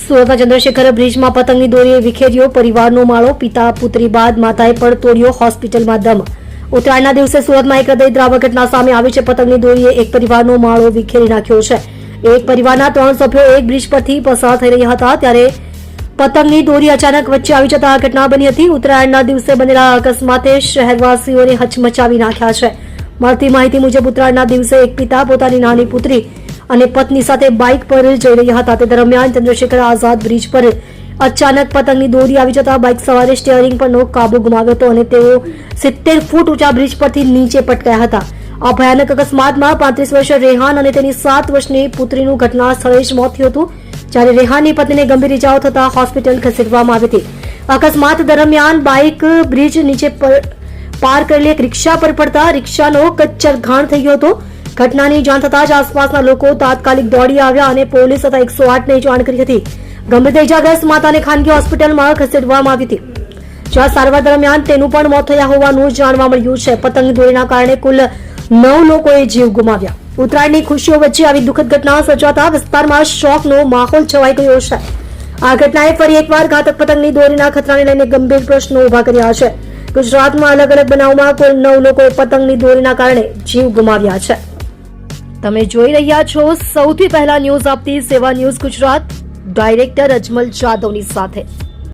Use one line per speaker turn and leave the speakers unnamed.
સુરતના ચંદ્રશેખર બ્રિજમાં પતંગની દોરીએ વિખેર્યો પરિવારનો માળો, પિતા પુત્રી બાદ માતાએ પણ તોડ્યો હોસ્પિટલમાં દમ। ઉત્તરાયણના દિવસે સુરતમાં એક હૃદયદ્રાવક ઘટના સામે આવી છે। પતંગની દોરીએ એક પરિવારનો માળો વિખેરી નાખ્યો છે। એક પરિવારના 3 સભ્યો એક બ્રિજ પરથી પસાર થઈ રહ્યા હતા ત્યારે પતંગની દોરી અચાનક વચ્ચે આવી જતા આ ઘટના બની હતી। ઉત્તરાયણના દિવસે બનેલા અકસ્માતે શહેરવાસીઓને હચમચાવી નાખ્યા છે। મળતી માહિતી મુજબ ઉત્તરાયણના દિવસે એક પિતા પોતાની નાની પુત્રી અને પત્ની સાથે બાઇક પર જઈ રહ્યા હતા। તે દરમિયાન ચંદ્રશેખર આઝાદ બ્રિજ પર અચાનક પતંગની દોરી આવી જતા બાઇક સવારે સ્ટીયરિંગ પરનો કાબુ ગુમાવ્યો હતો અને તેઓ 70 ફૂટ ઊંચા બ્રિજ પરથી નીચે પટકાયા હતા। આ ભયાનક અકસ્માતમાં 35 વર્ષીય રેહાન અને તેની 7 વર્ષની પુત્રીનું ઘટના સ્થળે જ મોત થયું હતું, જ્યારે રેહાનની પત્નીને ગંભીર ઇજાઓ થતા હોસ્પિટલ ખસેડવામાં આવી હતી। અકસ્માત દરમિયાન બાઇક બ્રિજ નીચે પાર કરેલી એક રિક્ષા પર પડતા રિક્ષાનો કચ્ચરઘાણ થઈ ગયો હતો। ઘટનાની જાણ થતાં જ આસપાસના લોકો તાત્કાલિક દોડી આવ્યા અને પોલીસ તથા 108ને જાણ કરી હતી। ગંભીર ઇજાગ્રસ્ત માતાને ખાનગી હોસ્પિટલમાં ખસેડવામાં આવી હતી, જ્યાં સારવાર દરમિયાન તેનું પણ મોત થયા હોવાનું જાણવા મળ્યું છે। પતંગ દોરીના કારણે કુલ 9 લોકોએ જીવ ગુમાવ્યા। ઉત્તરાયણની ખુશીઓ વચ્ચે આવી દુઃખદ ઘટના સર્જાતા વિસ્તારમાં શોકનો માહોલ છવાઈ ગયો છે। આ ઘટનાએ ફરી એકવાર ઘાતક પતંગની દોરીના ખતરાને લઈને ગંભીર પ્રશ્નો ઉભા કર્યા છે। ગુજરાતમાં અલગ અલગ બનાવમાં કુલ 9 લોકોએ પતંગની દોરીના કારણે જીવ ગુમાવ્યા છે। તમે જોઈ રહ્યા છો સૌથી પહેલા ન્યૂઝ આપતી સેવા ન્યૂઝ ગુજરાત, ડાયરેક્ટર અજમલ જાદવની સાથે।